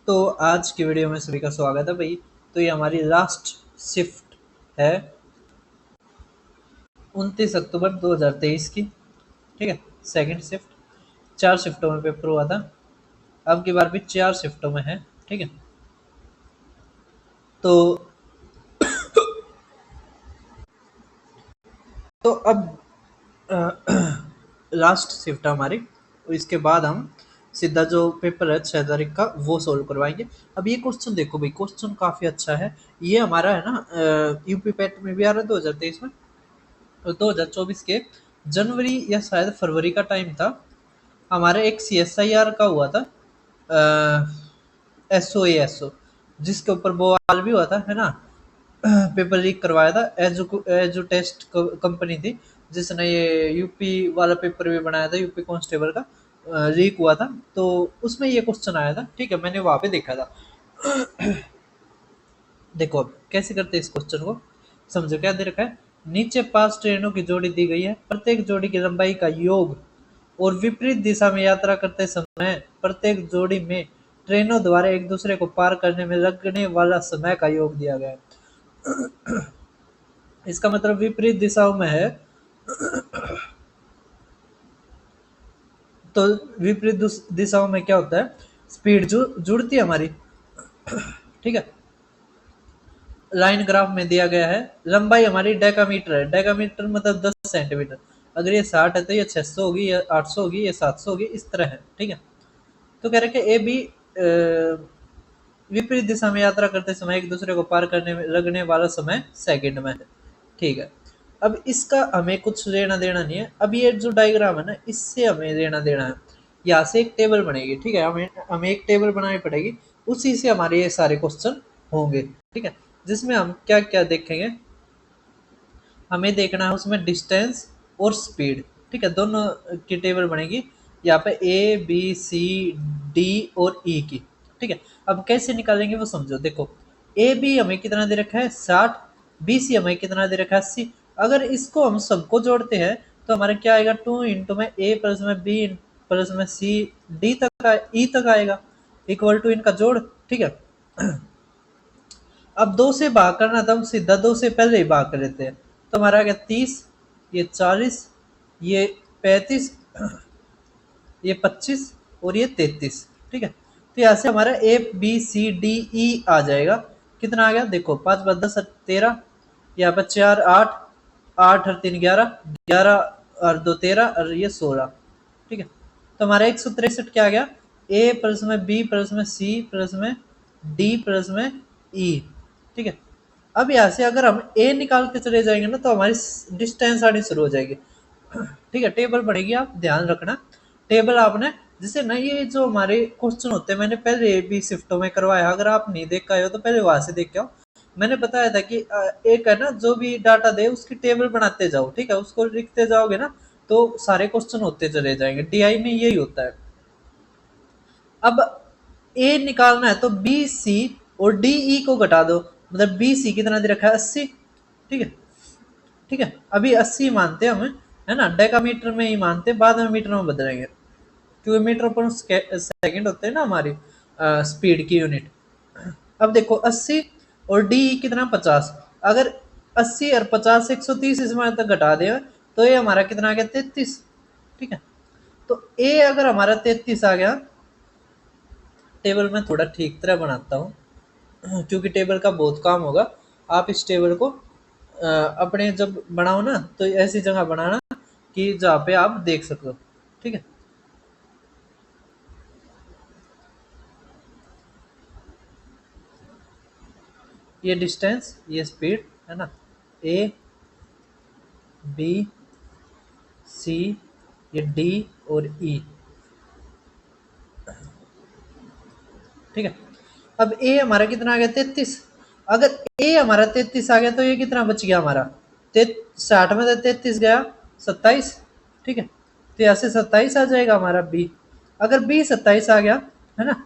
तो आज की वीडियो में सभी का स्वागत है भाई। तो ये हमारी लास्ट शिफ्ट है 29 अक्टूबर 2023 की। ठीक है, सेकंड शिफ्ट। 4 शिफ्टों में पेपर हुआ था, अब की बार भी 4 शिफ्टों में है। ठीक है, तो अब लास्ट शिफ्ट है हमारी। तो इसके बाद हम सीधा जो पेपर है 6 तारीख का वो सोल्व करवाएंगे। अब ये क्वेश्चन देखो भाई, क्वेश्चन काफ़ी अच्छा है। ये हमारा है ना, यूपी पैट में भी आ रहा है 2023 में। तो 2024 के जनवरी या शायद फरवरी का टाइम था। हमारे एक CSIR का हुआ था, SOASO, जिसके ऊपर बवाल भी हुआ था, है ना। पेपर लीक करवाया था। एजू टेस्ट कंपनी थी जिसने ये यूपी वाला पेपर भी बनाया था, यूपी कांस्टेबल का लीक हुआ था। तो उसमें ये क्वेश्चन आया था। ठीक है, मैंने वहां पे देखा था। देखो अब कैसे करते हैं इस क्वेश्चन को, समझो क्या दे रखा है। नीचे 5 ट्रेनों की जोड़ी दी गई है, प्रत्येक जोड़ी की लंबाई का योग और विपरीत दिशा में यात्रा करते समय प्रत्येक जोड़ी में ट्रेनों द्वारा एक दूसरे को पार करने में लगने वाला समय का योग दिया गया है। इसका मतलब विपरीत दिशाओं में है, तो विपरीत दिशाओं में क्या होता है, स्पीड जुड़ती है हमारी। ठीक है, लाइन ग्राफ में दिया गया है। लंबाई हमारी डेकामीटर है, डेकामीटर मतलब 10 सेंटीमीटर। अगर ये 60 है तो ये 600 होगी, ये 800 होगी, ये 700 होगी, इस तरह है। ठीक है, तो कह रहे कि ए बी विपरीत दिशा में यात्रा करते समय एक दूसरे को पार करने में लगने वाला समय सेकंड में है। ठीक है, अब इसका हमें कुछ लेना देना नहीं है। अब ये जो डायग्राम है ना, इससे हमें लेना देना है। यहाँ से एक टेबल बनेगी। ठीक है, हमें एक टेबल बनानी पड़ेगी, उसी से हमारे ये सारे क्वेश्चन होंगे। ठीक है, जिसमें हम क्या क्या देखेंगे, हमें देखना है उसमें डिस्टेंस और स्पीड। ठीक है, दोनों की टेबल बनेगी यहाँ पे, ए बी सी डी और ई की। ठीक है, अब कैसे निकालेंगे वो समझो। देखो, ए बी हमें कितना दे रखा है 60, बी सी हमें कितना दे रखा है 80। अगर इसको हम सबको जोड़ते हैं तो हमारे क्या आएगा, 2 इंटू में ए प्लस में बी प्लस में सी डी तक ई तक आएगा, इक्वल टू इनका जोड़। ठीक है, अब 2 से भाग करना था, हम सीधा 2 से पहले ही भाग कर लेते हैं। तो हमारा आ गया 30, ये 40, ये 35, ये 25 और ये 33। ठीक है, तो यहाँ से हमारा A B C D E आ जाएगा। कितना आ गया देखो, 5 5 10 13, यहाँ पर 4 8, 8 और 3 11, 11 और 2 13 और ये 16। ठीक है, तो हमारा 163 क्या आ गया, ए प्लस में बी प्लस में सी प्लस में डी प्लस में ई। ठीक है, अब यहाँ से अगर हम ए निकाल के चले जाएंगे ना तो हमारी डिस्टेंस आनी शुरू हो जाएगी। ठीक है, टेबल बढ़ेगी, आप ध्यान रखना। टेबल आपने जैसे ना, ये जो हमारे क्वेश्चन होते हैं मैंने पहले भी शिफ्टों में करवाया, अगर आप नहीं देख पाए हो तो पहले वहां से देख के आओ। मैंने बताया था कि एक है ना, जो भी डाटा दे उसकी टेबल बनाते जाओ। ठीक है, उसको लिखते जाओगे ना तो सारे क्वेश्चन होते चले जाएंगे। डीआई में यही होता है। अब ए निकालना है तो बी सी और डी ई को घटा दो, मतलब बी सी कितना दे रखा है 80। ठीक है, ठीक है, अभी 80 मानते हैं हमें, है ना, डेकामीटर में ही मानते हैं, बाद में मीटर में बदलेंगे क्योंकि मीटर पर सेकंड होते हैं ना हमारी स्पीड की यूनिट। अब देखो 80 और डी कितना 50। अगर 80 और 50 130 इसमें तक घटा दे तो ये हमारा कितना आ गया 33। ठीक है, तो ए अगर हमारा 33 आ गया, टेबल में थोड़ा ठीक तरह बनाता हूँ क्योंकि टेबल का बहुत काम होगा। आप इस टेबल को अपने जब बनाओ ना तो ऐसी जगह बनाना कि जहाँ पे आप देख सको। ठीक है, ये डिस्टेंस, ये स्पीड, है ना, ए बी सी, ये डी और ई। ठीक है, अब ए हमारा कितना आ गया 33। अगर ए हमारा 33 आ गया तो ये कितना बच गया हमारा, 60 में से 33 गया 27। ठीक है, तो यहाँ से 27 आ जाएगा हमारा बी। अगर बी 27 आ गया, है ना,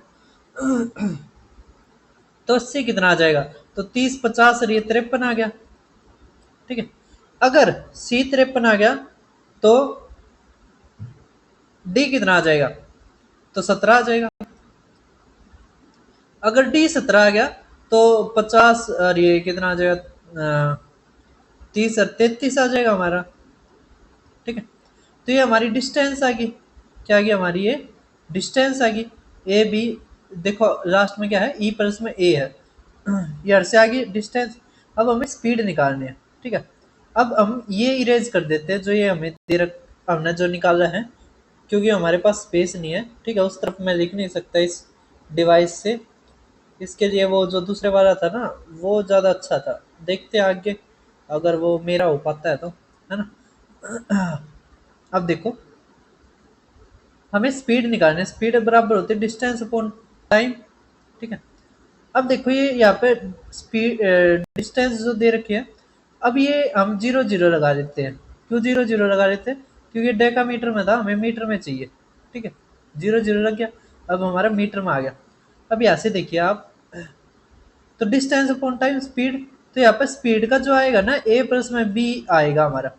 तो 80 कितना आ जाएगा, तो 30 50 और ये 53 आ गया। ठीक है, अगर सी 53 आ गया तो डी कितना आ जाएगा, तो 17 आ जाएगा। अगर डी 17 आ गया तो 50 और ये कितना आ जाएगा, 30 और 33 आ जाएगा हमारा। ठीक है, तो ये हमारी डिस्टेंस आ गई। क्या आ गई हमारी ये डिस्टेंस आ गई। ए बी, देखो लास्ट में क्या है, ई प्लस में ए है, ये से आ गई डिस्टेंस। अब हमें स्पीड निकालनी है। ठीक है, अब हम ये इरेज कर देते हैं जो ये हमें दे रख, हमने जो निकाला है, क्योंकि हमारे पास स्पेस नहीं है। ठीक है, उस तरफ मैं लिख नहीं सकता इस डिवाइस से, इसके लिए वो जो दूसरे वाला था ना वो ज़्यादा अच्छा था। देखते हैं आगे अगर वो मेरा हो पाता है तो, है ना। अब देखो हमें स्पीड निकालनी है, स्पीड बराबर होती है डिस्टेंस अपॉन टाइम। ठीक है, अब देखो ये यहाँ पे स्पीड डिस्टेंस जो दे रखी है, अब ये हम 0 0 लगा देते हैं। क्यों 0 0 लगा देते हैं, क्योंकि डेकामीटर में था, हमें मीटर में चाहिए। ठीक है, 0 0 लग गया, अब हमारा मीटर में आ गया। अब यहाँ से देखिए आप, तो डिस्टेंस अपॉन टाइम स्पीड, तो यहाँ पे स्पीड का जो आएगा ना ए प्लस में बी आएगा हमारा,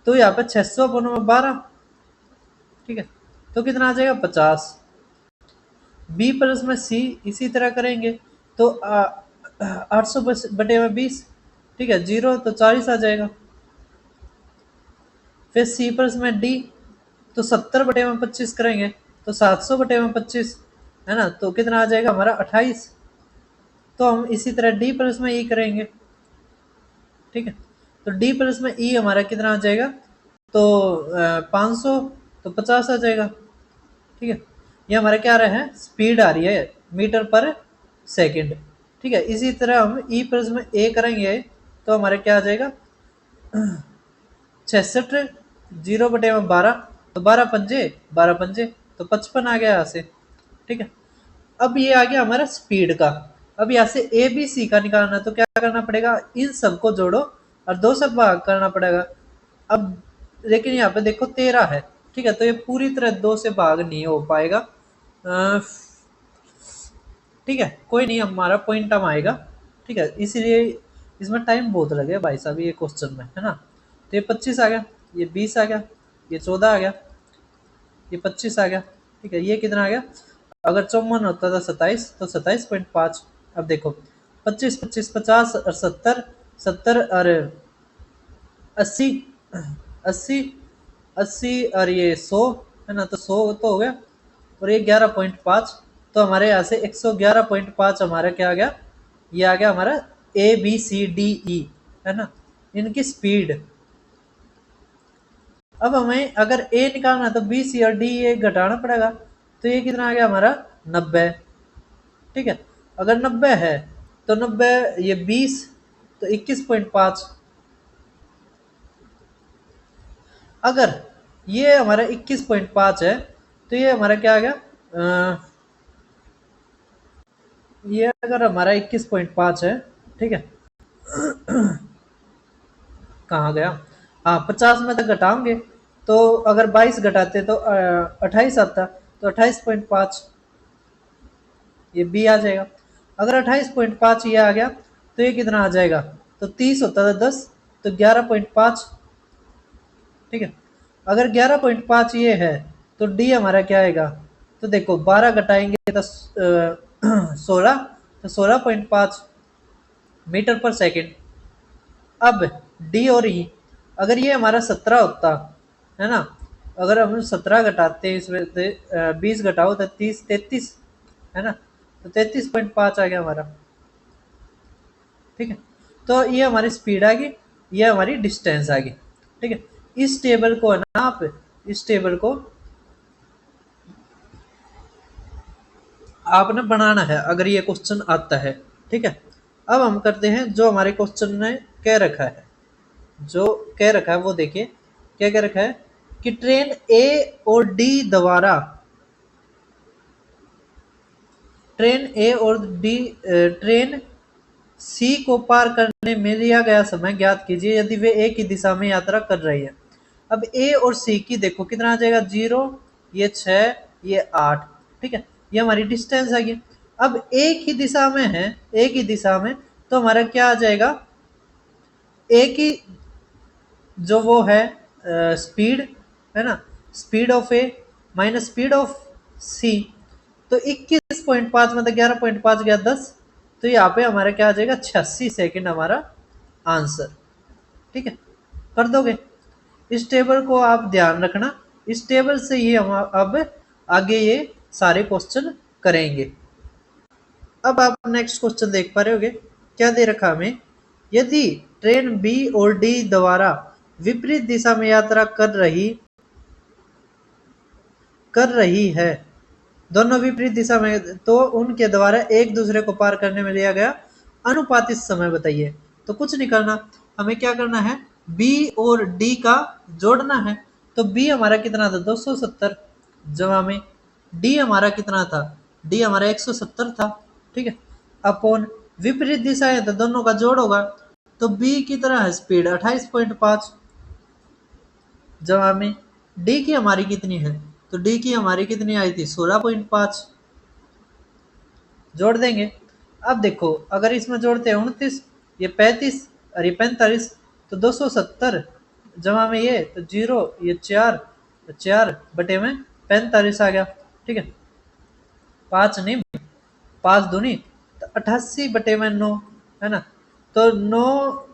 तो यहाँ पे 600 अपॉन में 12। ठीक है, तो कितना आ जाएगा 50। बी प्लस में सी इसी तरह करेंगे तो 800 बटे में 20। ठीक है, 0 तो 40 आ जाएगा। फिर सी प्लस में डी, तो 70 बटे में 25 करेंगे तो 700 बटे में 25, है ना, तो कितना आ जाएगा हमारा 28। तो हम इसी तरह डी प्लस में ई करेंगे। ठीक है, तो डी प्लस में ई हमारा कितना आ जाएगा, तो 500, तो 50 आ जाएगा। ठीक है, ये हमारा क्या आ रहा है, स्पीड आ रही है मीटर पर सेकंड। ठीक है, इसी तरह हम ई प्लस में ए करेंगे तो हमारे क्या आ जाएगा 66, 0/12, तो 12 पंजे तो 55 आ गया यहाँ से। ठीक है, अब ये आ गया हमारा स्पीड का। अब यहाँ से ए बी सी का निकालना है तो क्या करना पड़ेगा, इन सबको जोड़ो और 2 से भाग करना पड़ेगा। अब लेकिन यहाँ पे देखो 13 है। ठीक है, तो ये पूरी तरह 2 से भाग नहीं हो पाएगा। ठीक है, कोई नहीं, हमारा पॉइंट हम आएगा। ठीक है, इसीलिए इसमें टाइम बहुत लगेगा भाई साहब ये क्वेश्चन में, है ना। तो ये 25 आ गया, ये 20 आ गया, ये 14 आ गया, ये 25 आ गया। ठीक है, ये कितना आ गया, अगर 54 होता था 27 तो 27.5। अब देखो 25 25 50 और 70, 70 और 80, 80 80 और ये 100, है ना, तो 100 तो हो गया, और ये 11.5, तो हमारे यहाँ से 111.5 हमारा क्या आ गया, ये आ गया हमारा A B C D E, है ना, इनकी स्पीड। अब हमें अगर ए निकालना है तो बी सी और डी ए घटाना पड़ेगा, तो ये कितना आ गया हमारा 90। ठीक है, अगर 90 है तो 90 ये 20 तो 21.5। अगर ये हमारा 21.5 है तो ये हमारा क्या आ गया, ये अगर हमारा 21.5 है। ठीक है, कहाँ गया, हाँ 50 में तक घटाओगे तो अगर 22 घटाते तो 28 आता, तो 28.5 ये बी आ जाएगा। अगर 28.5 ये आ गया तो ये कितना आ जाएगा, तो 30 होता था 10, तो 11.5। ठीक है, अगर 11.5 ये है तो डी हमारा क्या आएगा, तो देखो 12 घटाएंगे तो 16, तो 16.5 मीटर पर सेकंड। अब डी और ई, अगर ये हमारा 17 होता, है ना, अगर हम 17 घटाते हैं इसमें से 20 घटाओ तो 30 33, है ना, तो 33.5 आ गया हमारा। ठीक है, तो ये हमारी स्पीड आ गई, ये हमारी डिस्टेंस आ गई। ठीक है, इस टेबल को है ना, आप इस टेबल को आपने बनाना है अगर ये क्वेश्चन आता है। ठीक है, अब हम करते हैं जो हमारे क्वेश्चन ने कह रखा है, जो कह रखा है वो देखिए क्या कह रखा है, कि ट्रेन ए और डी द्वारा, ट्रेन ए और डी ट्रेन सी को पार करने में लिया गया समय ज्ञात कीजिए यदि वे एक ही दिशा में यात्रा कर रही है। अब ए और सी की देखो कितना आ जाएगा, 0, ये 6, ये 8। ठीक है, ये हमारी डिस्टेंस आ गई। अब एक ही दिशा में है, एक ही दिशा में, तो हमारा क्या आ जाएगा, एक ही जो वो है स्पीड, है ना, speed of A minus speed of C, तो 21.5 मतलब 11.5 गया 10, तो यहाँ पे हमारा क्या आ जाएगा 86 सेकंड हमारा आंसर। ठीक है, कर दोगे? इस टेबल को आप ध्यान रखना, इस टेबल से ही हम अब आगे ये सारे क्वेश्चन करेंगे। अब आप नेक्स्ट क्वेश्चन देख पा रहे होगे, क्या दे रखा हमें, यदि ट्रेन बी और डी द्वारा विपरीत दिशा में यात्रा कर रही है, दोनों विपरीत दिशा में, तो उनके द्वारा एक दूसरे को पार करने में लिया गया अनुपातिक समय बताइए। तो कुछ नहीं करना, हमें क्या करना है, बी और डी का जोड़ना है। तो बी हमारा कितना था 270, जमा में डी हमारा कितना था, डी हमारा 170 था। ठीक है, अपॉन विपरीत दिशा है तो दोनों का जोड़ होगा, तो बी की तरह है स्पीड 28.5, जमा में डी की हमारी कितनी है, तो डी की हमारी कितनी आई थी 16.5, जोड़ देंगे। अब देखो अगर इसमें जोड़ते हैं 29, ये 35 और ये 45, तो 270 जमा में ये तो 0, ये 4, तो 4 बटे में 45 आ गया। ठीक है, 5 निम 5 दूनी तो 88 बटे में 9, है ना, तो 9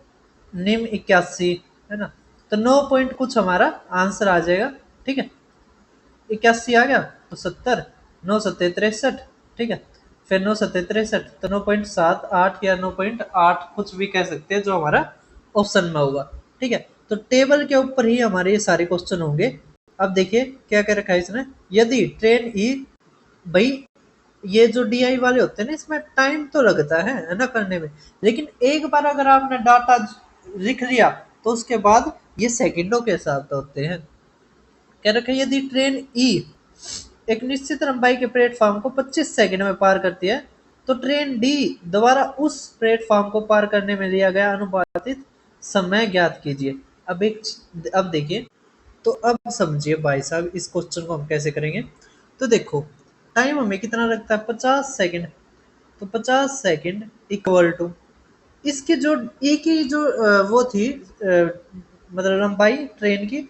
निम 81, है ना, तो 9 पॉइंट कुछ हमारा आंसर आ जाएगा। ठीक है, 81 आ गया तो 70, 9 सत्ते 63। ठीक है, फिर 9 सत्ते 63, तो 9.78 या 9.8 कुछ भी कह सकते हैं, जो हमारा ऑप्शन में होगा। ठीक है, तो टेबल के ऊपर ही हमारे ये सारे क्वेश्चन होंगे। अब देखिए क्या क्या रखा है इसने, यदि ट्रेन ई, भाई ये जो डीआई वाले होते हैं ना, इसमें टाइम तो लगता है ना करने में, लेकिन एक बार अगर आपने डाटा लिख लिया तो उसके बाद ये सेकंडों के हिसाब से होते हैं। कह रखा है यदि ट्रेन ई एक निश्चित लंबाई के प्लेटफॉर्म को 25 सेकंड में पार करती है, तो ट्रेन डी द्वारा उस प्लेटफॉर्म को पार करने में लिया गया अनुपातिक समय ज्ञात कीजिए। अब देखिए, तो अब समझिए भाई साहब इस क्वेश्चन को हम कैसे करेंगे। तो देखो टाइम हमें कितना लगता है 50 सेकंड, तो 50 सेकंड इक्वल टू इसकी जो ई की जो वो थी मतलब लंबाई ट्रेन की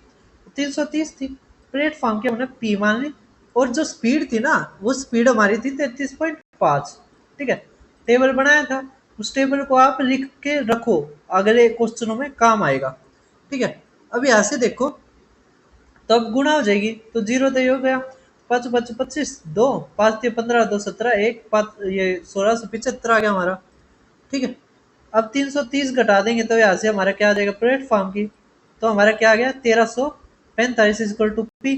330 थी, प्लेटफॉर्म की हमने पी मान ली, और जो स्पीड थी ना वो स्पीड हमारी थी 33.5। ठीक है, टेबल बनाया था, उस टेबल को आप लिख के रखो, अगले क्वेश्चनों में काम आएगा। ठीक है, अब यहाँ से देखो तो अब गुणा हो जाएगी, तो 0 तो ये हो गया, 5 5 25, 2 5 15, 2 17, 1 5 ये 1675 आ गया हमारा। ठीक है, अब 330 घटा देंगे तो यहाँ से हमारा क्या आ जाएगा प्लेटफॉर्म की, तो हमारा क्या आ गया 1345 इक्वल टू पी।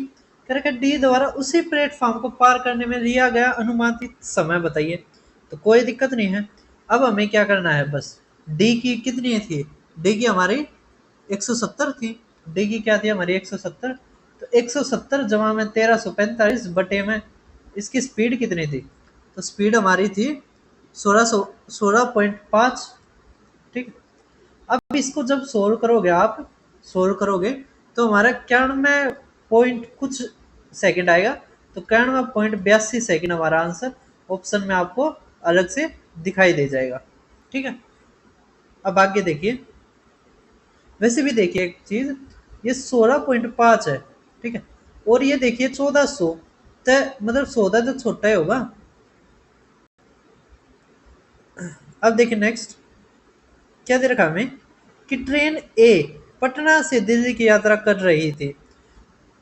करके डी द्वारा उसी प्लेटफॉर्म को पार करने में लिया गया अनुमानित समय बताइए। तो कोई दिक्कत नहीं है, अब हमें क्या करना है, बस डी की कितनी थी, डी की हमारी 170 थी, डी की क्या थी हमारी 170, तो 170 जमा में 1345 बटे में इसकी स्पीड कितनी थी, तो स्पीड हमारी थी 16.5। ठीक, अब इसको जब सोल्व करोगे, आप सोल्व करोगे तो हमारा 91 पॉइंट कुछ सेकंड आएगा, तो 91.82 सेकंड हमारा आंसर ऑप्शन में आपको अलग से दिखाई दे जाएगा। ठीक है, अब आगे देखिए, वैसे भी देखिए एक चीज, ये 16.5 है। ठीक है, और ये देखिए 1400, तो मतलब 14 तो छोटा ही होगा। अब देखिए नेक्स्ट क्या दे रखा हमें, कि ट्रेन ए पटना से दिल्ली की यात्रा कर रही थी।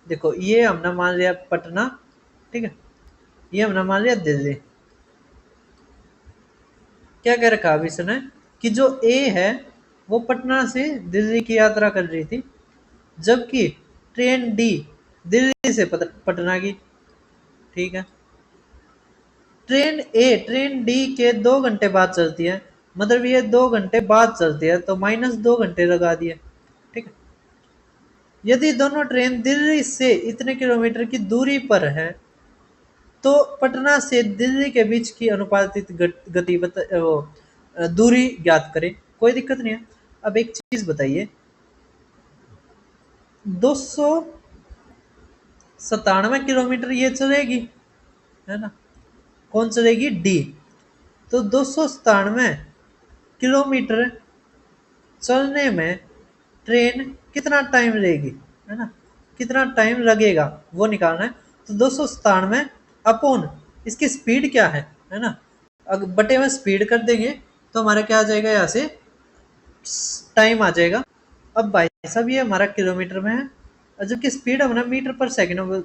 देखो ये हमने मान लिया पटना, ठीक है, ये हमने मान लिया दिल्ली। क्या कह रखा अभी इसने, कि जो ए है वो पटना से दिल्ली की यात्रा कर रही थी, जबकि ट्रेन डी दिल्ली से पटना की। ठीक है, ट्रेन डी के 2 घंटे बाद चलती है, मतलब ये 2 घंटे बाद चलती है, तो -2 घंटे लगा दिए। ठीक है, यदि दोनों ट्रेन दिल्ली से इतने किलोमीटर की दूरी पर है, तो पटना से दिल्ली के बीच की अनुपातिक गति दूरी ज्ञात करें। कोई दिक्कत नहीं है, अब एक चीज बताइए, 297 किलोमीटर ये चलेगी, है ना, कौन चलेगी, डी। तो 297 किलोमीटर चलने में ट्रेन कितना टाइम लेगी, है ना, कितना टाइम लगेगा वो निकालना है। तो 297 अपॉन इसकी स्पीड क्या है ना। अगर बटे में स्पीड कर देंगे तो हमारा क्या आ जाएगा, यहाँ से टाइम आ जाएगा। अब भाई साहब ये हमारा किलोमीटर में है, और जबकि स्पीड हमने मीटर पर सेकंड में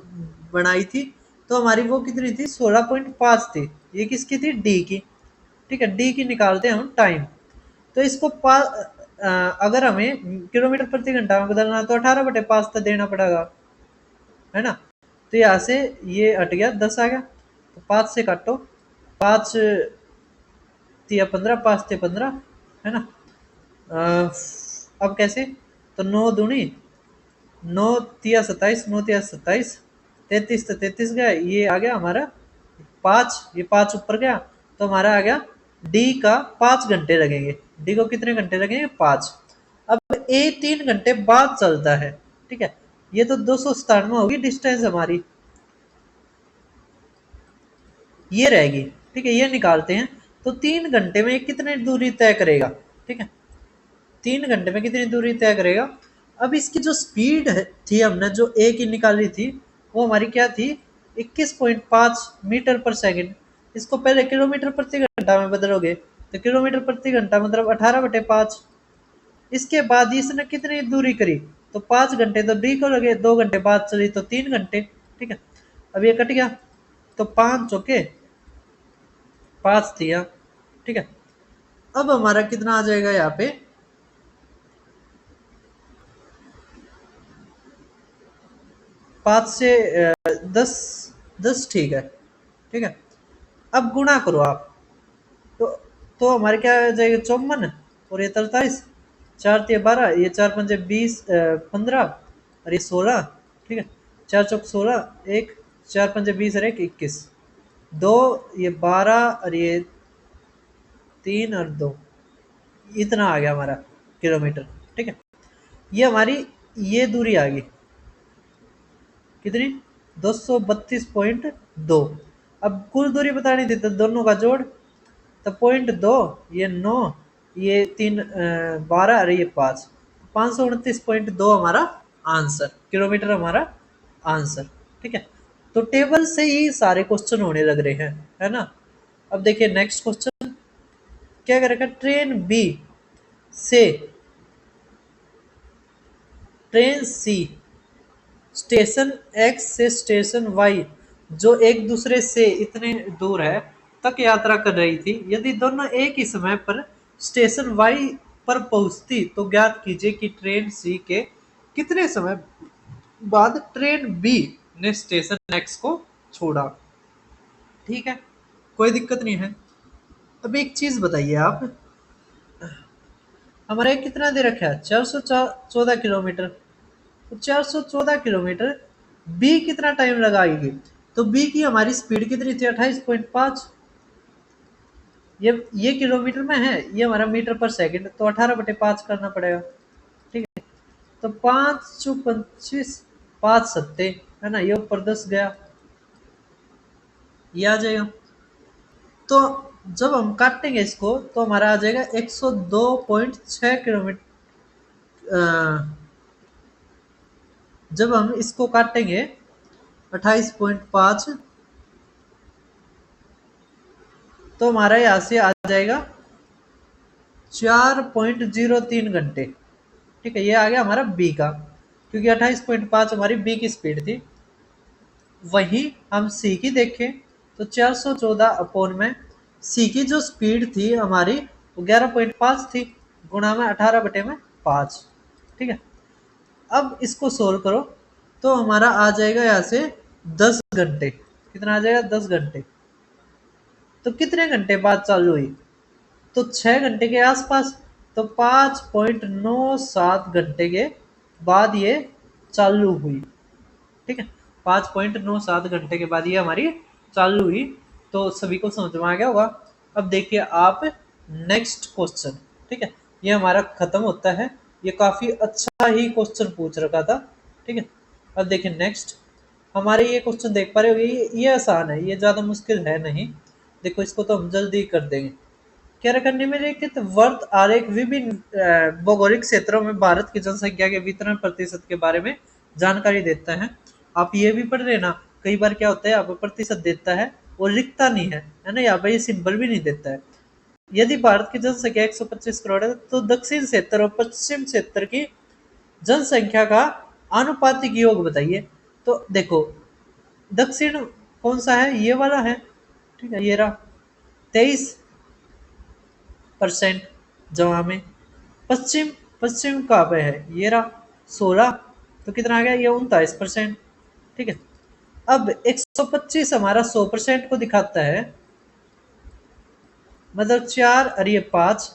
बनाई थी, तो हमारी वो कितनी थी, 16.5 थी। ये किसकी थी, डी की। ठीक है, डी की निकालते हैं हम टाइम। तो इसको अगर हमें किलोमीटर प्रति घंटा में बदलना है तो 18/5 तो देना पड़ेगा, है ना। तो यहाँ से ये हट गया, 10 आ गया, तो 5 से काटो, 5 तिया 15, 5 से 15, है ना। अब कैसे, तो 9 दूनी 9 तिया 27, 9 तिया 27, 33 तो 33 गया, ये आ गया हमारा 5, ये 5 ऊपर गया, तो हमारा आ गया डी का 5 घंटे लगेंगे। डी को कितने घंटे लगेंगे, 5। अब ए 3 घंटे बाद चलता है, ठीक है। ये तो 297 होगी डिस्टेंस हमारी, ये रहेगी, ठीक है, ये निकालते हैं। तो 3 घंटे में कितनी दूरी तय करेगा, ठीक है, 3 घंटे में कितनी दूरी तय करेगा। अब इसकी जो स्पीड थी हमने जो ए की निकाली थी, वो हमारी क्या थी, 21.5 मीटर पर सेकंड। इसको पहले किलोमीटर प्रति घंटा में बदलोगे तो किलोमीटर प्रति घंटा मतलब 18/5। इसके बाद इसने कितनी दूरी करी, तो 5 घंटे तो डी को लगे, 2 घंटे बाद चली तो 3 घंटे, ठीक है। अब ये कट गया, तो 5 चौके 5 दिया, ठीक है। अब हमारा कितना आ जाएगा यहाँ पे, 5 से 10, 10 ठीक है, ठीक है। अब गुणा करो आप, तो हमारे क्या आ जाएगा, 54, और ये 43, 4 तिया 12, ये 4 पंजे 20, 15, और ये 16, ठीक है। 4 चौक 16, एक 4 पंजे 20 और एक 21, 2 ये 12 और ये 3 और 2, इतना आ गया हमारा किलोमीटर, ठीक है। ये हमारी ये दूरी आ गई कितनी, 232.2। अब कुल दूरी बतानी थी तो दोनों का जोड़, तो 0.2, ये 9, ये 3 12 और ये 5, 529.2 हमारा आंसर, किलोमीटर हमारा आंसर, ठीक है। तो टेबल से ही सारे क्वेश्चन होने लग रहे हैं, है ना। अब देखिए नेक्स्ट क्वेश्चन क्या करेगा, ट्रेन बी से ट्रेन सी स्टेशन एक्स से स्टेशन वाई जो एक दूसरे से इतने दूर है तक यात्रा कर रही थी, यदि दोनों एक ही समय पर स्टेशन वाई पर पहुंचती तो ज्ञात कीजिए कि ट्रेन सी के कितने समय बाद ट्रेन बी ने स्टेशन एक्स को छोड़ा। ठीक है, कोई दिक्कत नहीं है। अब एक चीज बताइए आप, हमारा ये कितना दे रखा है, 414 किलोमीटर। तो 414 किलोमीटर बी कितना टाइम लगाएगी, तो बी की हमारी स्पीड कितनी थी, 28.5। ये किलोमीटर में है, ये हमारा मीटर पर सेकंड, तो 18/5 करना पड़ेगा, ठीक है। तो 5×25, 5×7 है ना, ये ऊपर 10 गया, ये आ जाएगा। तो जब हम काटेंगे इसको तो हमारा आ जाएगा 102.6 किलोमीटर। जब हम इसको काटेंगे 28.5, तो हमारा यहाँ से आ जाएगा 4.03 घंटे, ठीक है। ये आ गया हमारा बी का, क्योंकि 28.5 हमारी बी की स्पीड थी। वहीं हम सी की देखें तो 414 में सी की जो स्पीड थी हमारी वो 11.5 थी, गुणा में 18/5, ठीक है। अब इसको सोल्व करो तो हमारा आ जाएगा यहाँ से 10 घंटे, कितना आ जाएगा, 10 घंटे। तो कितने घंटे बाद चालू हुई, तो 6 घंटे के आसपास, तो 5.97 घंटे के बाद ये चालू हुई, ठीक है। 5.97 घंटे के बाद ये हमारी चालू हुई। तो सभी को समझ में आ गया होगा। अब देखिए आप नेक्स्ट क्वेश्चन, ठीक है, ये हमारा खत्म होता है। ये काफी अच्छा ही क्वेश्चन पूछ रखा था, ठीक है। अब देखिए नेक्स्ट हमारे ये क्वेश्चन देख पा रहे हो, ये आसान है, ये ज्यादा मुश्किल है नहीं। देखो इसको तो हम जल्दी कर देंगे। क्या रखा, निम्नलिखित वर्त आरेख विभिन्न भौगोलिक क्षेत्रों में भारत की जनसंख्या के वितरण प्रतिशत के बारे में जानकारी देता है। आप ये भी पढ़ लेना, कई बार क्या होता है यहाँ पे प्रतिशत देता है और लिखता नहीं है ना, यहाँ पे ये सिंबल भी नहीं देता है। यदि भारत की जनसंख्या 125 करोड़ है तो दक्षिण क्षेत्र और पश्चिम क्षेत्र की जनसंख्या का आनुपातिक योग बताइए। तो देखो, दक्षिण कौन सा है, ये वाला है, ठीक है, ये रहा 23% जमा में। पश्चिम, पश्चिम कहाँ पे है, ये रहा 16, तो कितना आ गया ये 39%, ठीक है। अब 125 हमारा 100% को दिखाता है, मतलब 4 और ये 5,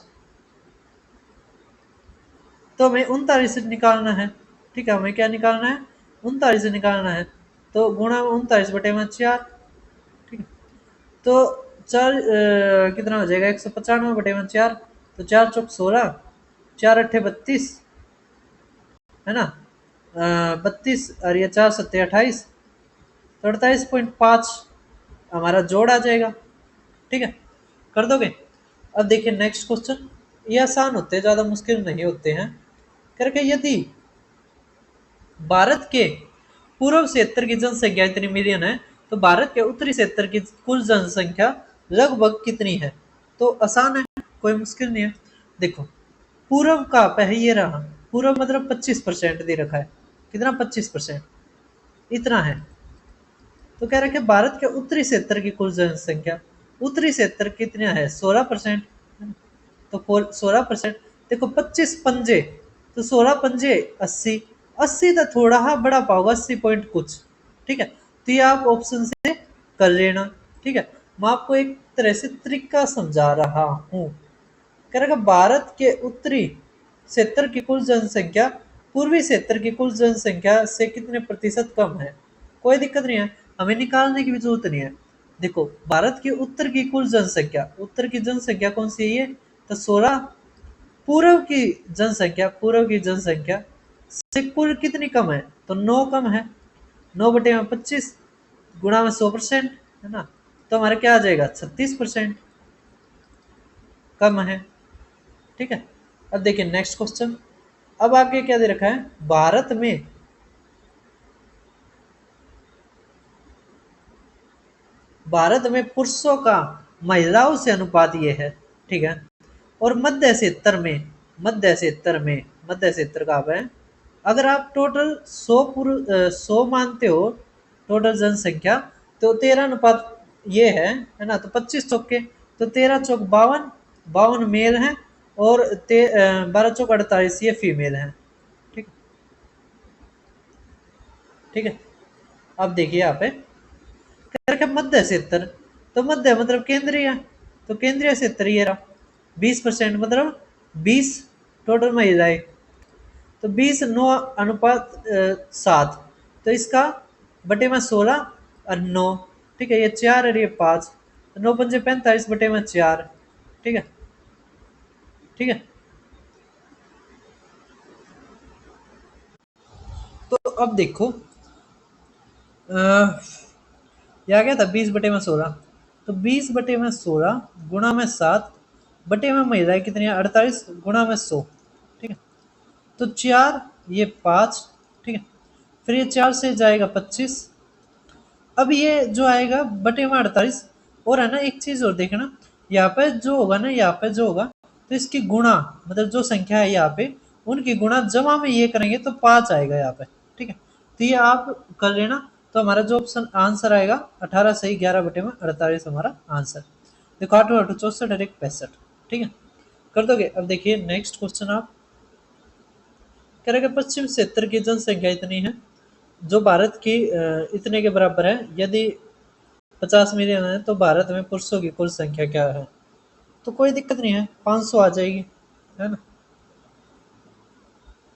तो हमें 39 निकालना है, ठीक है। हमें क्या निकालना है, 39 निकालना है, तो गुणा 39/4, ठीक है। तो चार कितना हो जाएगा, 195/4, तो 4 × 4 = 16, 4 × 8 = 32, है ना, 32 और ये 4 × 7 = 28, तो 48.5 हमारा जोड़ आ जाएगा, ठीक है। कर दोगे। अब देखिए नेक्स्ट क्वेश्चन, ये आसान होते हैं, ज्यादा मुश्किल नहीं होते हैं। करके यदि भारत के पूर्व क्षेत्र की जनसंख्या इतनी मिलियन है तो भारत के उत्तरी क्षेत्र की कुल जनसंख्या लगभग कितनी है। तो आसान है, कोई मुश्किल नहीं है। देखो, पूर्व का पे ये रहा, पूर्व मतलब 25% दे रखा है, कितना 25%, इतना है। तो कह रखे भारत के उत्तरी क्षेत्र की कुल जनसंख्या, उत्तरी क्षेत्र कितना है 16%, तो 16%, देखो 25 पंजे, तो 16 पंजे 80, 80 तो थोड़ा हाँ बड़ा पाओगे, 80 पॉइंट कुछ, ठीक है। तो ये आप ऑप्शन से कर लेना, ठीक है। मैं आपको एक तरह से तरीका समझा रहा हूँ। करेगा भारत के उत्तरी क्षेत्र की कुल जनसंख्या पूर्वी क्षेत्र की कुल जनसंख्या से कितने प्रतिशत कम है। कोई दिक्कत नहीं है, हमें निकालने की भी जरूरत नहीं है। देखो, भारत के उत्तर की कुल जनसंख्या, उत्तर की जनसंख्या कौन सी है ये, तो 16, पूर्व की जनसंख्या, पूर्व की जनसंख्या से कुल कितनी कम है, तो 9 कम है, 9/25 गुणा में 100%, है ना, तो हमारा क्या आ जाएगा 36% कम है, ठीक है। अब देखिए नेक्स्ट क्वेश्चन, अब आगे क्या दे रखा है, भारत में पुरुषों का महिलाओं से अनुपात ये है, ठीक है। और मध्य क्षेत्र में मध्य क्षेत्र का है, अगर आप टोटल 100 मानते हो टोटल जनसंख्या, तो 13 अनुपात ये है ना, तो 25 चौके, तो 13 चौक 52, 52 मेल हैं, और 12 चौक 48 ये फीमेल हैं, ठीक, ठीक है। अब देखिए यहाँ पे मध्य क्षेत्र, तो मध्य मतलब केंद्रीय, तो केंद्रीय क्षेत्र ये रहा 20%, मतलब 20 टोटल महिलाएं, तो 20 9 अनुपात 7, तो इसका बटे में 16 और 9, ठीक है, ये 4 और ये 5, तो 9 × 5 = 45 बटे में 4, ठीक है, ठीक है। तो अब देखो, यहाँ क्या था 20/16, तो 20/16 गुणा में 7 बटे में महिलाएं कितनी है 48 गुणा में 100, ठीक है। तो 4 ये 5, ठीक है, फिर ये 4 से जाएगा 25, अब ये जो आएगा बटे में 48, और है ना एक चीज और देखना, यहाँ पे जो होगा ना, यहाँ पे जो होगा, तो इसकी गुणा, मतलब जो संख्या है यहाँ पे उनकी गुणा जमा में ये करेंगे तो 5 आएगा यहाँ पे, ठीक है। तो ये आप कर लेना, तो हमारा जो ऑप्शन आंसर आएगा 18 सही 11/48 हमारा आंसर। देखो 8 8 64 और 1 65, ठीक है, कर दोगे। अब देखिए नेक्स्ट क्वेश्चन, आप कह रहे पश्चिम क्षेत्र की जनसंख्या इतनी है जो भारत की इतने के बराबर है, यदि 50 मिलियन है तो भारत में पुरुषों की कुल संख्या क्या है। तो कोई दिक्कत नहीं है, 500 आ जाएगी, है ना।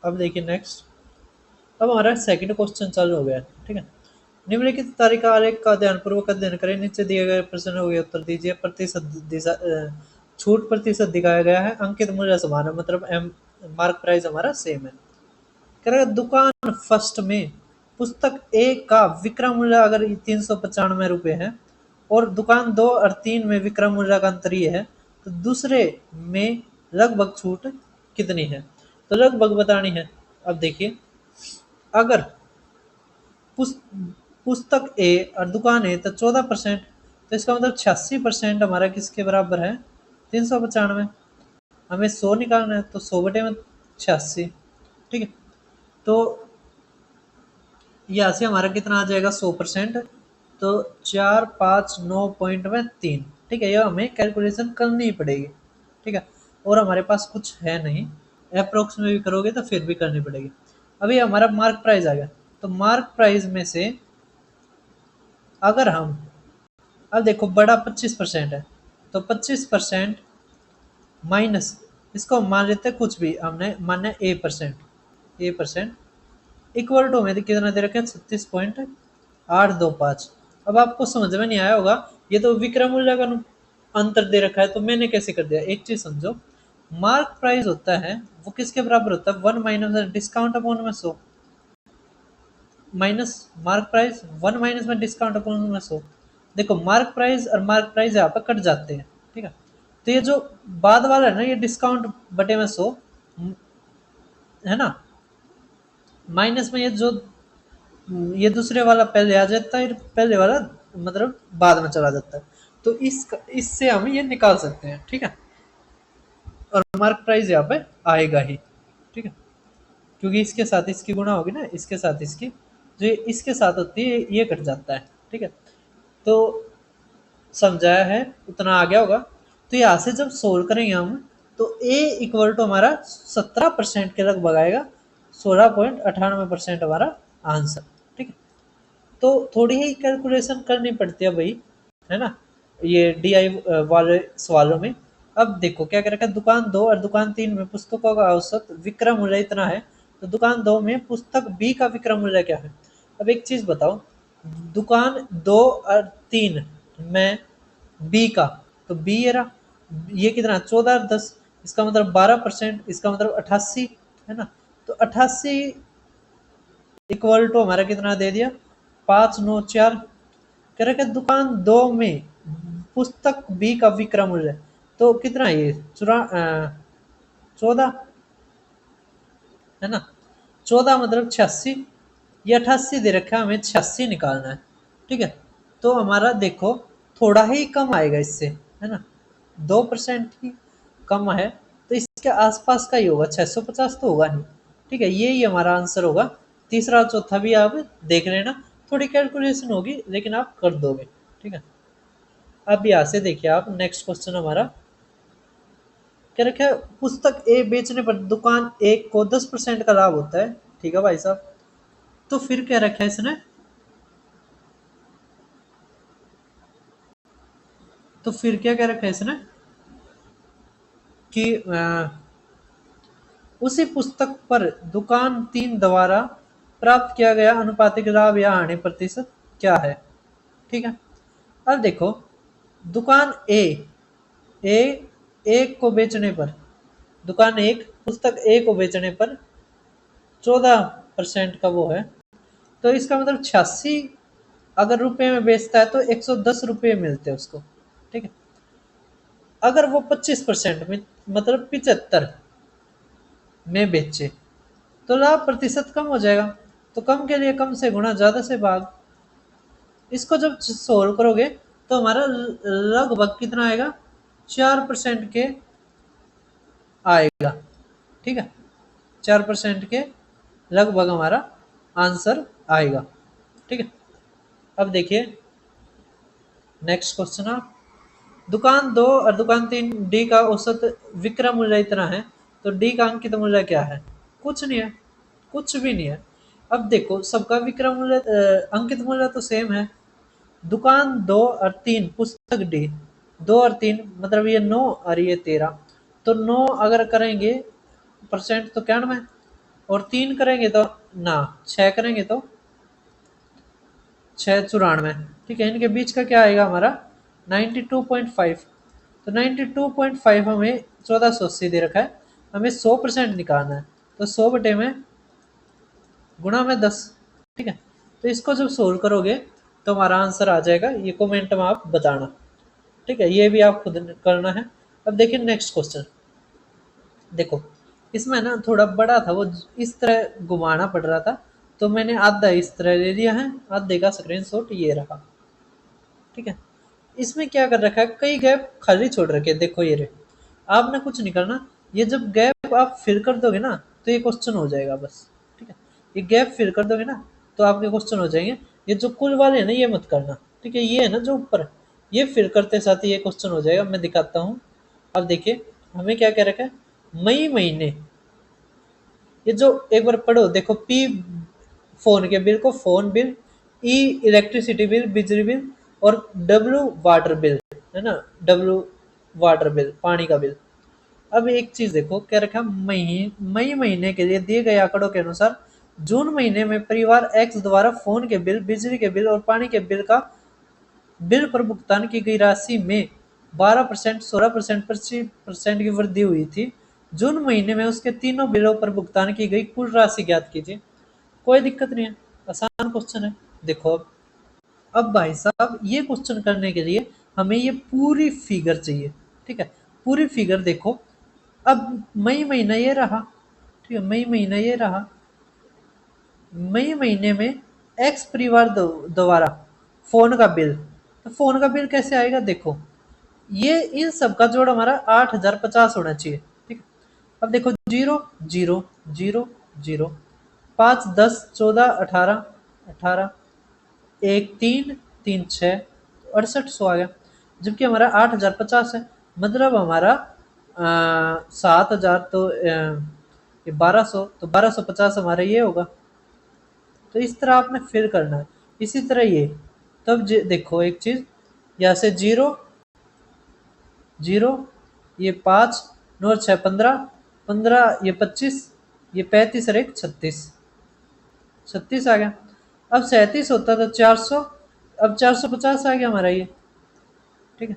अब देखिए नेक्स्ट, अब हमारा सेकंड क्वेश्चन चालू हो गया है, ठीक है। निम्नलिखित तालिका आलेख का ध्यानपूर्वक अध्ययन करें, नीचे दिए गए प्रश्नों के उत्तर दीजिए। छूट प्रतिशत दिखाया गया है, अंकित मूल्य समान है, मतलब मार्क प्राइस हमारा सेम है। करेगा दुकान फर्स्ट में पुस्तक ए का विक्रय मूल्य अगर 395 रुपये है, और दुकान 2 और 3 में विक्रय मूल्य का अंतर ये है, तो दूसरे में लगभग छूट कितनी है। तो लगभग बतानी है। अब देखिए, अगर पुस्तक ए और दुकान ए तो 14%, तो इसका मतलब 86% हमारा किसके बराबर है, 395। हमें 100 निकालना है, तो 100 बटे में 86, ठीक है। तो यहाँ से हमारा कितना आ जाएगा, 100%। तो 459.3, ठीक है। यह हमें कैलकुलेशन करनी ही पड़ेगी, ठीक है। और हमारे पास कुछ है नहीं, अप्रोक्स में भी करोगे तो फिर भी करनी पड़ेगी। अभी हमारा मार्क प्राइस आ गया, तो मार्क प्राइस में से अगर हम, अब देखो बड़ा 25% है, तो 25% माइनस, इसको हम मान लेते हैं कुछ भी, हमने माना A%, इक्वल टू में कितना दे रखा है, 36.825। अब आपको समझ में नहीं आया होगा, ये तो विक्रम मूल्य का अंतर दे रखा है, तो मैंने कैसे कर दिया, एक चीज समझो। मार्क प्राइस होता है वो किसके बराबर होता है, 1 माइनस डिस्काउंट अपॉन में 100, माइनस मार्क प्राइस 1 माइनस में डिस्काउंट अपॉन में 100। देखो मार्क प्राइस और मार्क प्राइस यहाँ पर कट जाते हैं, ठीक है। तो ये जो बाद वाला है ना, ये डिस्काउंट बटे में 100 है ना, माइनस में ये दूसरे वाला पहले आ जाता है, पहले वाला मतलब बाद में चला जाता है। तो इससे हम ये निकाल सकते हैं, ठीक है। और मार्क प्राइस यहाँ पे आएगा ही, ठीक है, क्योंकि इसके साथ इसकी गुणा होगी ना, इसके साथ इसकी, जो इसके साथ होती है ये कट जाता है, ठीक है। तो समझाया है, उतना आ गया होगा। तो यहाँ से जब सोल्व करेंगे हम, तो a इक्वल टू हमारा 17% के लगभग आएगा, 16.98% हमारा आंसर, ठीक है। तो थोड़ी ही कैलकुलेशन करनी पड़ती है भाई, है ना, ये DI वाले सवालों में। अब देखो क्या कर रखा है, दुकान 2 और दुकान 3 में पुस्तकों का औसत विक्रय मूल्य इतना है, तो दुकान 2 में पुस्तक B का विक्रय मूल्य क्या है। अब एक चीज बताओ, दुकान 2 और 3 में B का, तो B ये रहा, ये कितना 14 और 10, इसका मतलब 12%, इसका मतलब 88, है ना। तो 88 इक्वल टू हमारा कितना दे दिया, 594। कह रहे कि दुकान 2 में पुस्तक B का विक्रय मूल्य, तो कितना है ये, 14, है ना। 14 मतलब 86, ये 88 दे रखा है, हमें 86 निकालना है, ठीक है। तो हमारा देखो थोड़ा ही कम आएगा इससे, है ना, 2% ही कम है, तो इसके आसपास का ही होगा, 650 तो होगा नहीं, ठीक है। यही हमारा आंसर होगा। तीसरा और चौथा भी आप देख लेना, थोड़ी कैलकुलेशन होगी लेकिन आप कर दोगे, ठीक है। अब यहाँ से देखिए आप, नेक्स्ट क्वेश्चन हमारा क्या रखा है, पुस्तक ए बेचने पर दुकान एक को 10% का लाभ होता है, ठीक है भाई साहब। तो फिर क्या रखा है इसने, तो फिर क्या क्या रखा है इसने कि उसी पुस्तक पर दुकान 3 द्वारा प्राप्त किया गया अनुपातिक लाभ या हानि प्रतिशत क्या है, ठीक है। अब देखो दुकान ए, ए एक को बेचने पर, दुकान एक पुस्तक ए को बेचने पर 14% का वो है, तो इसका मतलब 86 अगर रुपए में बेचता है तो 110 रुपये मिलते हैं उसको, ठीक है। अगर वो 25% में मतलब 75 में बेचे, तो लाभ प्रतिशत कम हो जाएगा। तो कम के लिए कम से गुणा, ज्यादा से भाग। इसको जब सोल्व करोगे तो हमारा लगभग कितना आएगा, 4% के आएगा, ठीक है। 4% के लगभग हमारा आंसर आएगा, ठीक है। अब देखिए नेक्स्ट क्वेश्चन, आप दुकान 2 और दुकान 3 डी का औसत विक्रय मूल्य इतना है, तो डी का अंकित मूल्य क्या है, कुछ नहीं है, कुछ भी नहीं है। अब देखो सबका विक्रय मूल्य अंकित मूल्य तो सेम है। दुकान 2 और 3 पुस्तक डी, 2 और 3 मतलब ये 9 और ये 13, तो 9 अगर करेंगे परसेंट तो 91, और 3 करेंगे तो ना 6 करेंगे तो 694, ठीक है। इनके बीच का क्या आएगा हमारा 92.5। तो 92.5 हमें 1480 दे रखा है, हमें 100% निकालना है, तो 100 बटे में गुणा में 10, ठीक है। तो इसको जब सोल्व करोगे तो हमारा आंसर आ जाएगा, ये कमेंट में आप बताना, ठीक है। ये भी आप खुद करना है। अब देखिए नेक्स्ट क्वेश्चन, देखो इसमें ना थोड़ा बड़ा था, वो इस तरह घुमाना पड़ रहा था, तो मैंने आधा इस तरह ले लिया है, आधे का स्क्रीनशॉट ये रहा, ठीक है। इसमें क्या कर रखा है, कई गैप खाली छोड़ रखे हैं, देखो ये रहे। आपने कुछ नहीं करना, ये जब गैप आप फिल कर दोगे ना तो ये क्वेश्चन हो जाएगा बस, ठीक है। ये गैप फिल कर दोगे ना तो आपके क्वेश्चन हो जाएंगे। ये जो कुल वाले है ना ये मत करना, ठीक है। ये है ना जो ऊपर, ये फिल करते साथ ही ये क्वेश्चन हो जाएगा। मैं दिखाता हूँ। अब देखिए हमें क्या कह रखा है, मई महीने, ये जो एक बार पढ़ो देखो, पी फोन के बिल को फोन बिल, ई इलेक्ट्रिसिटी बिल बिजली बिल, और डब्ल्यू वाटर बिल, है ना, डब्ल्यू वाटर बिल पानी का बिल। अब एक चीज देखो क्या रखा, मई महीने के लिए दिए गए आंकड़ों के अनुसार जून महीने में परिवार एक्स द्वारा फोन के बिल, बिजली के बिल और पानी के बिल का बिल पर भुगतान की गई राशि में 12%, 16%, 25% की वृद्धि हुई थी। जून महीने में उसके तीनों बिलों पर भुगतान की गई कुल राशि ज्ञात कीजिए। कोई दिक्कत नहीं है, आसान क्वेश्चन है। देखो अब भाई साहब ये क्वेश्चन करने के लिए हमें ये पूरी फिगर चाहिए, ठीक है। पूरी फिगर देखो, अब मई महीना ये रहा, ठीक है, मई महीना ये रहा। मई महीने में एक्स परिवार द्वारा फोन का बिल, तो फोन का बिल कैसे आएगा, देखो ये इन सब का जोड़ हमारा 8050 होना चाहिए, ठीक है। अब देखो 0 0 0 0, 5 10 14 18 18, 1 3 3 6 6800 आ गया। जबकि हमारा 8050 है, मतलब हमारा 7000 तो ये 1200, तो 1250 हमारा ये होगा। तो इस तरह आपने फिल करना है। इसी तरह ये, तब देखो एक चीज, यहाँ से 0 0, ये 5 9 6 15 15, ये 25, ये 35 और एक 36, 36 आ गया। अब 37 होता तो 400, अब 450 आ गया हमारा ये, ठीक है।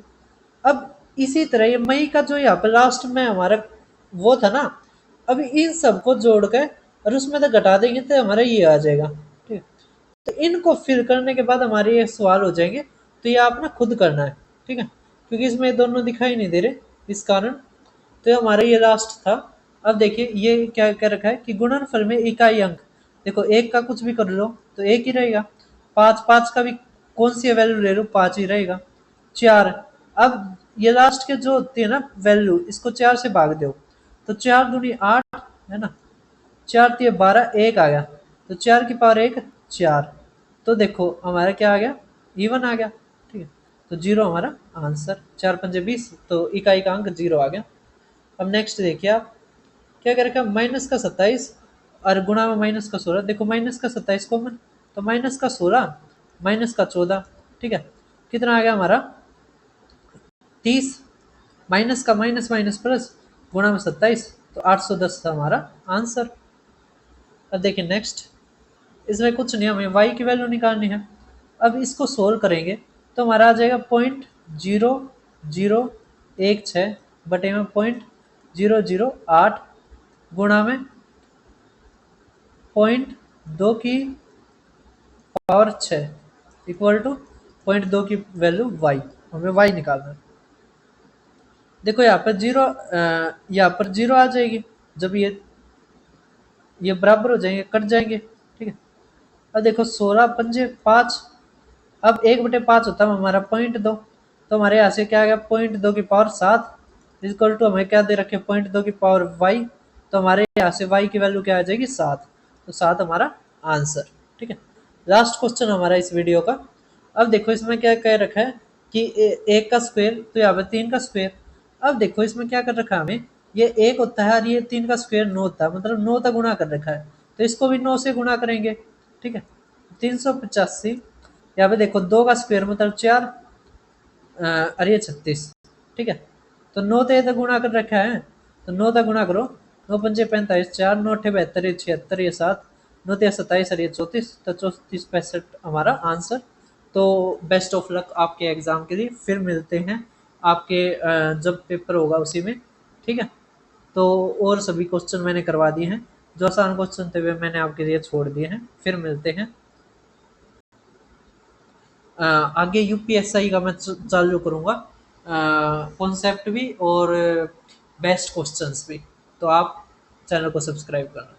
अब इसी तरह ये मई का जो यहाँ पे लास्ट में हमारा वो था ना, अब इन सबको जोड़ के और उसमें तो घटा देंगे तो हमारा ये आ जाएगा, ठीक है। तो इनको फिल करने के बाद हमारे ये सवाल हो जाएंगे। तो ये आपने खुद करना है, ठीक है, क्योंकि इसमें ये दोनों दिखाई नहीं दे रहे इस कारण। तो ये हमारा ये लास्ट था। अब देखिए ये क्या क्या रखा है कि गुणनफल में इकाई अंक, देखो एक का कुछ भी कर लो तो एक ही रहेगा। पाँच, पाँच का भी कौन सी वैल्यू ले लो, पाँच ही रहेगा। चार, अब ये लास्ट के जो होती है ना वैल्यू, इसको चार से भाग दो तो 4 दूनी 8, है ना, 4 तिया 12, एक आ गया। तो 4 की पावर 1 4। तो देखो हमारा क्या आ गया, इवन आ गया, ठीक है। तो जीरो हमारा आंसर, 4 पंजे 20, तो इकाई का अंक जीरो आ गया। अब नेक्स्ट देखिए आप क्या करेगा, -27 और गुणा में -16। देखो -27 कॉमन, तो -16 -14, ठीक है। कितना आ गया हमारा 30, माइनस का माइनस माइनस प्लस, गुणा में 27, तो 810 था हमारा आंसर। अब देखिए नेक्स्ट, इसमें कुछ नहीं, हमें y की वैल्यू निकालनी है। अब इसको सोल्व करेंगे तो हमारा आ जाएगा 0.0016 बटे में 0.008 गुणा में 0.2 की पावर 6 इक्वल टू 0.2 की वैल्यू y। हमें y निकालना है। देखो यहाँ पर जीरो, यहाँ पर जीरो आ जाएगी जब ये बराबर हो जाएंगे, कट जाएंगे, ठीक है। अब देखो 16 पंजे 5, अब 1/5 होता है हमारा 0.2, तो हमारे यहाँ से क्या आ गया 0.2 की पावर 7 इक्वल टू हमें क्या दे रखे 0.2 की पावर y। तो हमारे यहाँ से y की वैल्यू क्या आ जाएगी 7, तो 7 हमारा आंसर, ठीक है। लास्ट क्वेश्चन हमारा इस वीडियो का। अब देखो इसमें क्या कह रखा है कि एक का स्क्वायर, तो यहाँ पे 3 का स्क्वायर। अब देखो इसमें क्या कर रखा है हमें, ये 1 होता है और ये 3 का स्क्वायर 9 होता है, मतलब 9 तक गुणा कर रखा है, तो इसको भी 9 से गुणा करेंगे, ठीक है। 385, यहाँ पे देखो 2 का स्क्वायर मतलब 4 और ये 36, ठीक है। तो 9 तो ये तक गुणा कर रखा है, तो 9 तक गुणा करो, 9 पंजे 45, 4 9 अठे 72, ये 76, ये 7, 9 तिया 27 और ये 34, तो 34 65 हमारा आंसर। तो बेस्ट ऑफ लक आपके एग्जाम के लिए, फिर मिलते हैं आपके जब पेपर होगा उसी में, ठीक है। तो और सभी क्वेश्चन मैंने करवा दिए हैं, जो आसान क्वेश्चन थे वे मैंने आपके लिए छोड़ दिए हैं। फिर मिलते हैं। आगे यूपीएसआई का मैं चालू करूँगा कॉन्सेप्ट भी और बेस्ट क्वेश्चंस भी, तो आप चैनल को सब्सक्राइब करना।